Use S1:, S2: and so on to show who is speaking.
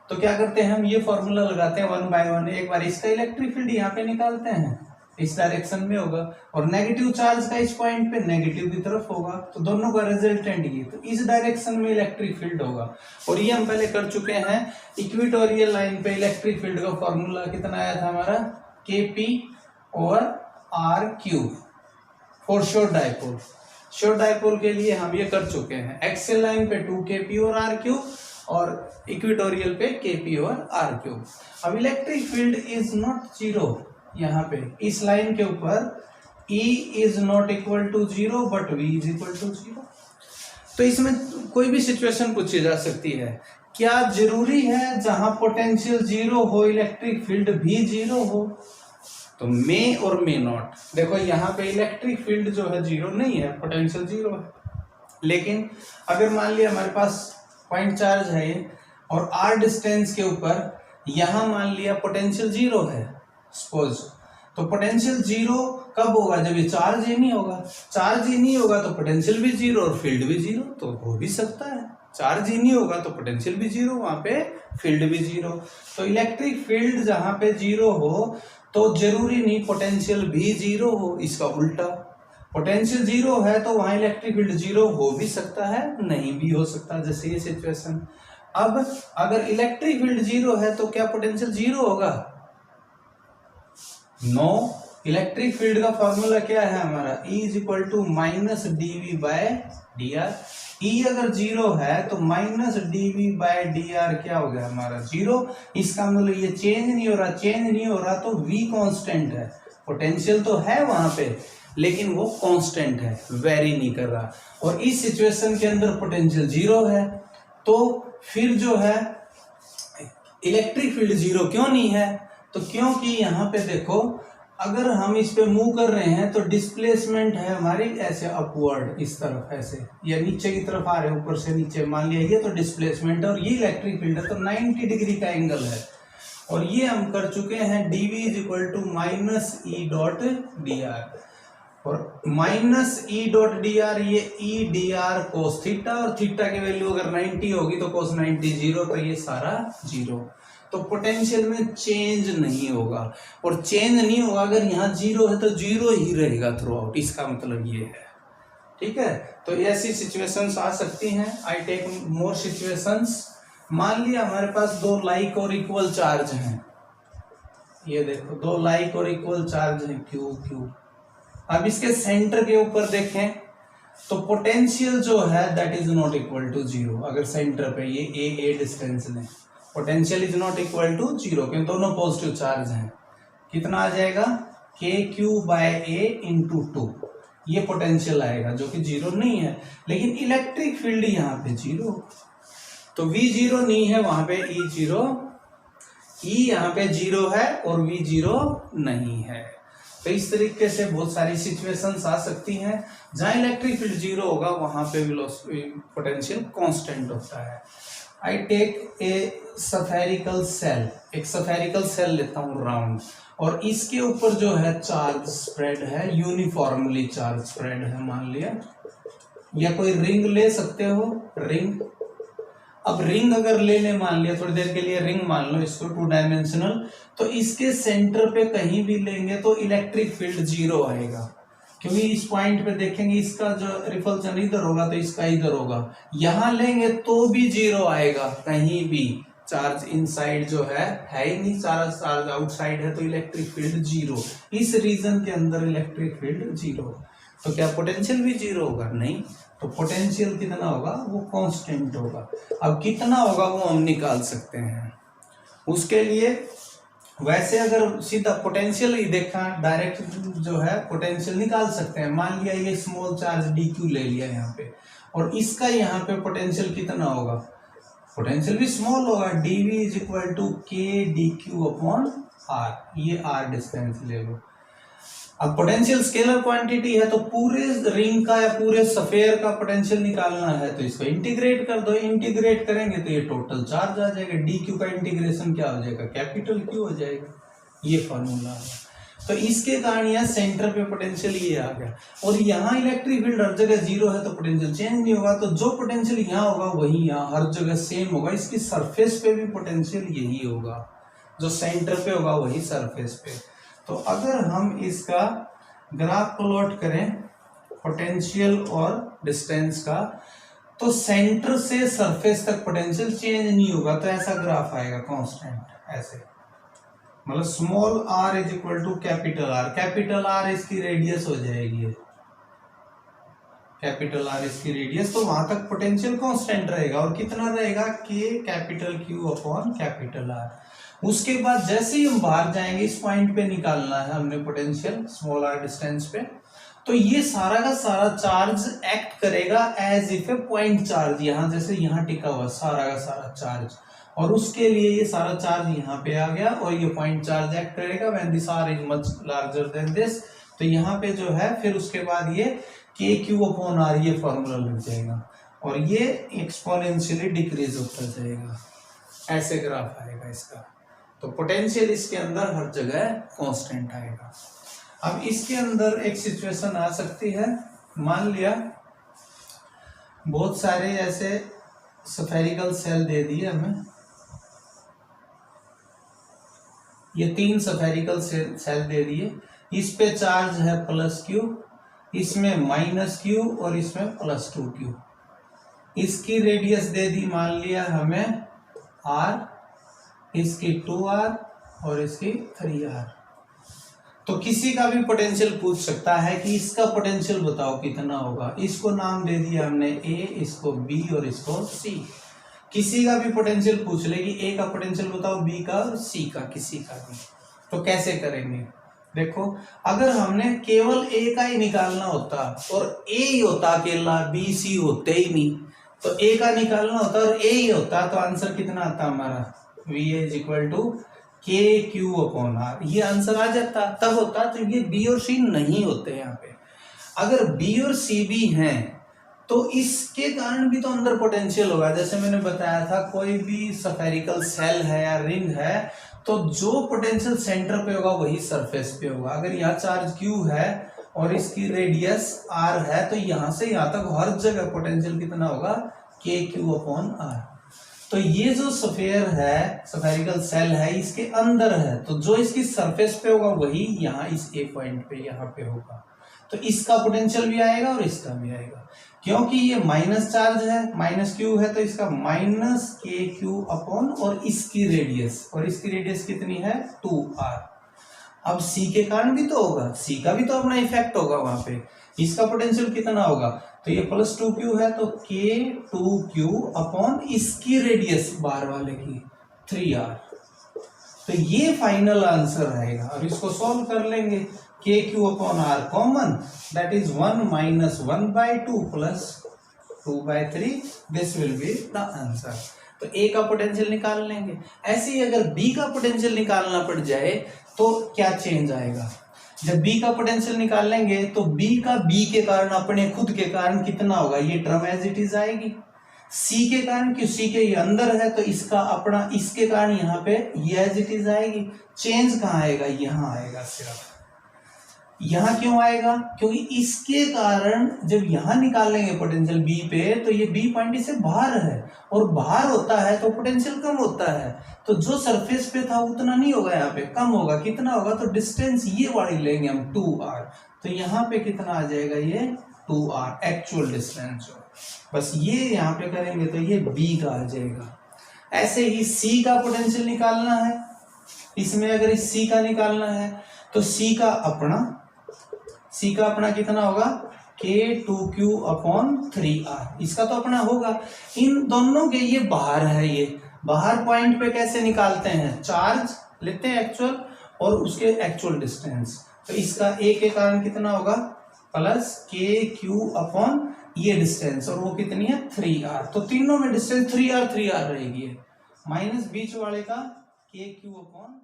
S1: तो क्या करते हैं हम, ये फॉर्मूला लगाते हैं 1/1, एक बार इसका इलेक्ट्रिक फील्ड यहाँ पे निकालते हैं, इस डायरेक्शन में होगा, और नेगेटिव चार्ज का इस पॉइंट पे नेगेटिव की तरफ होगा, तो दोनों का रिजल्टेंट ये, तो इस डायरेक्शन में इलेक्ट्रिक फील्ड होगा। और ये हम पहले कर चुके हैं, इक्वेटोरियल लाइन पे इलेक्ट्रिक फील्ड का फॉर्मूला कितना आया था हमारा, KP और R³ for short dipole. Short dipole के लिए हम ये कर चुके हैं, एक्सियल लाइन पे 2KP और R³ और इक्वेटोरियल पे KP और R³। अब electric field is not zero, यहाँ पे इस लाइन के ऊपर E is not equal to 0 but V is equal to 0। तो इसमें कोई भी सिचुएशन पूछी जा सकती है, क्या जरूरी है जहां पोटेंशियल 0 हो इलेक्ट्रिक फील्ड भी 0 हो, तो मे और मे नॉट। देखो यहाँ पे इलेक्ट्रिक फील्ड जो है 0 नहीं है, पोटेंशियल 0 है, लेकिन अगर मान लिया हमारे पास पॉइंट चार्ज है ये, और r डिस्टेंस के ऊपर यहां मान लिया पोटेंशियल 0 है सपोज, तो पोटेंशियल 0 कब होगा, जब ये चार्ज ही नहीं होगा। चार्ज ही नहीं होगा तो पोटेंशियल भी 0 और फील्ड भी 0, तो हो भी सकता है। चार्ज ही नहीं होगा तो पोटेंशियल भी 0, वहां पे फील्ड भी 0। तो इलेक्ट्रिक फील्ड जहां पे 0 हो तो जरूरी नहीं पोटेंशियल भी 0 हो, इसका उल्टा, पोटेंशियल 0 है तो वहां इलेक्ट्रिक फील्ड 0 हो भी सकता है, नहीं भी हो सकता, जैसे ये सिचुएशन। अब अगर इलेक्ट्रिक फील्ड 0 है तो क्या पोटेंशियल 0 होगा, नो। इलेक्ट्रिक फील्ड का फॉर्मूला क्या है हमारा, E is equal to minus dV/dr। E अगर 0 है तो माइनस dV/dr क्या हो गया हमारा 0। इसका मतलब ये चेंज नहीं हो रहा, चेंज नहीं हो रहा तो V कांस्टेंट है, पोटेंशियल तो है वहां पे लेकिन वो कांस्टेंट है, वेरी नहीं कर रहा। और इस सिचुएशन के अंदर पोटेंशियल 0 है, तो फिर जो है इलेक्ट्रिक फील्ड 0 क्यों नहीं है, तो क्योंकि यहाँ पे देखो अगर हम इस पे मूव कर रहे हैं तो डिस्प्लेसमेंट है हमारी ऐसे अपवर्ड, इस तरफ ऐसे, या नीचे की तरफ आ रहे हैं, ऊपर से नीचे मान लिया, ये तो डिस्प्लेसमेंट है और ये इलेक्ट्रिक फील्ड है, तो 90 डिग्री का एंगल है। और ये हम कर चुके हैं dV is equal to minus E.dr, और माइनस E.dr ये E.dr कोस थीटा, और थीटा की वैल्यू अगर 90 होगी तो कोस 90 0, तो ये सारा 0। तो पोटेंशियल में चेंज नहीं होगा, और चेंज नहीं होगा अगर यहाँ 0 है तो 0 ही रहेगा थ्रू आउट, इसका मतलब ये है। ठीक है, तो ऐसी सिचुएशंस आ सकती हैं। I take more situations. मान लिया हमारे पास दो लाइक और इक्वल चार्ज हैं, ये देखो दो लाइक और इक्वल चार्ज हैं Q। अब इसके सेंटर के ऊपर देखें तो पोटेंशियल जो है that is not equal to 0। अगर सेंटर पे ये a डिस्टेंस लें, potential is not equal to 0 क्योंकि दोनों पॉजिटिव चार्ज हैं। कितना आ जाएगा, KQ/A × 2, ये पोटेंशियल आएगा जो कि 0 नहीं है, लेकिन इलेक्ट्रिक फील्ड यहाँ पे 0, तो V 0 नहीं है, वहां पे E 0, E यहाँ पे 0 है और V 0 नहीं है। तो इस तरीके से बहुत सारी सिचुएशंस आ सकती हैं, जहां इलेक्ट्रिक फील्ड 0 होगा वहां पे पोटेंशियल कांस्टेंट होता है। I take a spherical shell, एक सफेरिकल सेल लेता हूं राउंड, और इसके ऊपर जो है चार्ज स्प्रेड है, यूनिफॉर्मली चार्ज स्प्रेड है मान लिया, या कोई रिंग ले सकते हो, रिंग। अब रिंग अगर ले ले मान लिया, थोड़ी देर के लिए रिंग मान लो इसको, 2 डायमेंशनल, तो इसके सेंटर पे कहीं भी लेंगे तो इलेक्ट्रिक फील्ड 0 आएगा, क्योंकि इस पॉइंट पे देखेंगे इसका जो रिपल्सन इधर होगा तो इसका इधर होगा, यहां लेंगे तो भी 0 आएगा, कहीं भी चार्ज इनसाइड जो है ही नहीं, सारा चार्ज आउटसाइड है, तो इलेक्ट्रिक फील्ड 0। इस रीजन के अंदर इलेक्ट्रिक फील्ड 0, तो क्या पोटेंशियल भी 0 होगा, नहीं, तो पोटेंशियल कितना होगा, वो कांस्टेंट होगा। अब कितना होगा वो हम निकाल सकते हैं, उसके लिए वैसे अगर सीधा पोटेंशियल ही देखा डायरेक्ट जो है पोटेंशियल निकाल सकते हैं। मान लिया ये स्मॉल चार्ज dq ले लिया यहाँ पे, और इसका यहाँ पे पोटेंशियल कितना होगा, पोटेंशियल भी स्मॉल होगा, dv is equal to k/dq/r, ये r डिस्टेंस ले लो। अब पोटेंशियल स्केलर क्वांटिटी है तो पूरे रिंग का या पूरे सफेयर का पोटेंशियल निकालना है, तो इसको इंटीग्रेट कर दो, इंटीग्रेट करेंगे तो ये टोटल चार्ज आ जाएगा, dq का इंटीग्रेशन क्या हो जाएगा, कैपिटल Q हो जाएगा, ये फॉर्मूला है। तो इसके कारण यहाँ सेंटर पे पोटेंशियल ये आ गया, और यहाँ इलेक्ट्रिक फील्ड हर जगह जीरो है तो पोटेंशियल चेंज नहीं होगा, तो जो पोटेंशियल यहाँ होगा वही यहाँ हर जगह सेम होगा। इसकी सरफेस पे भी पोटेंशियल यही होगा, जो सेंटर पे होगा वही सरफेस पे। तो अगर हम इसका ग्राफ प्लॉट करें पोटेंशियल और डिस्टेंस का, तो सेंटर से सरफेस तक पोटेंशियल चेंज नहीं होगा, तो ऐसा ग्राफ आएगा कांस्टेंट, ऐसे मतलब small r is equal to capital R इसकी रेडियस हो जाएगी, कैपिटल R इसकी रेडियस, तो वहां तक पोटेंशियल कांस्टेंट रहेगा। और कितना रहेगा, K capital Q upon capital R। उसके बाद जैसे ही हम बाहर जाएंगे, इस पॉइंट पे निकालना है हमने पोटेंशियल स्मॉल r डिस्टेंस पे, तो ये सारा का सारा चार्ज एक्ट करेगा as if a point charge, यहाँ जैसे यहाँ टिका हुआ सारा का सारा चार्ज, और उसके लिए ये सारा चार्ज यहाँ पे आ गया और ये पॉइंट चार्ज एक्ट करेगा when this r is much larger than this. तो यहाँ पे जो है फिर उसके बाद ये KQ अपॉन R ये फॉर्मूला लग जाएगा और ये एक्सपोनेंशियली डिक्रीज होता जाएगा, ऐसे ग्राफ आएगा इसका। तो पोटेंशियल इसके अंदर हर जगह कांस्टेंट आएगा। अब इसके अंदर एक सिचुएशन आ सकती है, मान लिया बहुत सारे ऐसे स्फेरिकल सेल दे दिए हमें, ये 3 स्फेरिकल सेल दे दिए, इस पे चार्ज है +Q, इसमें -Q और इसमें +2Q। इसकी रेडियस दे दी मान लिया हमें R, इसकी 2R और इसकी 3R। तो किसी का भी पोटेंशियल पूछ सकता है कि इसका पोटेंशियल बताओ कितना होगा। इसको नाम दे दिया हमने A, इसको B और इसको C। किसी का भी पोटेंशियल पूछ ले कि A का पोटेंशियल बताओ, B का और C का, किसी का भी। तो कैसे करेंगे, देखो अगर हमने केवल A का ही निकालना होता और A ही होता अकेला, B C होते ही नहीं, तो A का निकालना होता और A ही होता, तो आंसर कितना आता हमारा, VA is equal to KQ upon R, ये आंसर आ जाता। तब होता तो ये B और C नहीं होते यहाँ पे। अगर B और C भी हैं तो इसके कारण भी तो अंदर पोटेंशियल होगा। जैसे मैंने बताया था, कोई भी स्फेरिकल सेल है या रिंग है तो जो पोटेंशियल सेंटर पे होगा वही सरफेस पे होगा। अगर यहाँ चार्ज Q है और इसकी रेडियस R है, तो यहाँ से यहाँ तक हर जगह पोटेंशियल कितना होगा, KQ अपॉन R। तो ये जो स्फीयर है, स्फेरिकल सेल है, इसके अंदर है, तो जो इसकी सरफेस पे होगा वही यहाँ इस A पॉइंट पे यहाँ पे होगा। तो इसका पोटेंशियल भी आएगा और इसका भी आएगा, क्योंकि ये माइनस चार्ज है, -Q है, तो इसका -KQ अपॉन और इसकी रेडियस कितनी है, 2R। अब C के कारण भी तो होगा, C का भी तो अपना इफेक्ट होगा वहां पे। इसका पोटेंशियल कितना होगा, तो ये +2Q है, तो K2Q अपॉन इसकी रेडियस बाहर वाले की 3R। तो ये फाइनल आंसर रहेगा। अब इसको सॉल्व कर लेंगे, KQ upon R common, that is 1 - 1/2 + 2/3, this will be the answer. तो A का पोटेंशियल निकाल लेंगे। ऐसे ही अगर B का पोटेंशियल निकालना पड़ जाए तो क्या चेंज आएगा, जब B का पोटेंशियल निकाल लेंगे तो B का B के कारण, अपने खुद के कारण कितना होगा, ये टर्म एज इट इज आएगी। C के कारण, क्यों C के ये अंदर है, तो इसका अपना, इसके कारण यहाँ पे ये एज इट इज आएगी। चेंज कहाँ आएगा, यहाँ आएगा सिर्फ। यहाँ क्यों आएगा, क्योंकि इसके कारण जब यहाँ निकालेंगे पोटेंशियल B पे, तो ये B पॉइंट इससे बाहर है, और बाहर होता है तो पोटेंशियल कम होता है, तो जो सरफेस पे था उतना नहीं होगा, यहाँ पे कम होगा। कितना होगा, तो डिस्टेंस ये वाली लेंगे हम 2R, तो यहाँ पे कितना आ जाएगा, ये 2R एक्चुअल डिस्टेंस। बस ये यहाँ पे करेंगे तो ये B का आ जाएगा। ऐसे ही C का पोटेंशियल निकालना है, इसमें अगर इस C का निकालना है तो C का अपना कितना होगा, K2Q अपॉन 3R, इसका तो अपना होगा। इन दोनों के ये बाहर है, ये बाहर पॉइंट पे कैसे निकालते हैं, चार्ज लेते हैं एक्चुअल और उसके एक्चुअल डिस्टेंस, तो इसका A के कारण कितना होगा, +KQ अपॉन ये डिस्टेंस, और वो कितनी है, 3R। तो तीनों में डिस्टेंस 3R रहेगी, माइनस बीच वाले का KQ अपॉन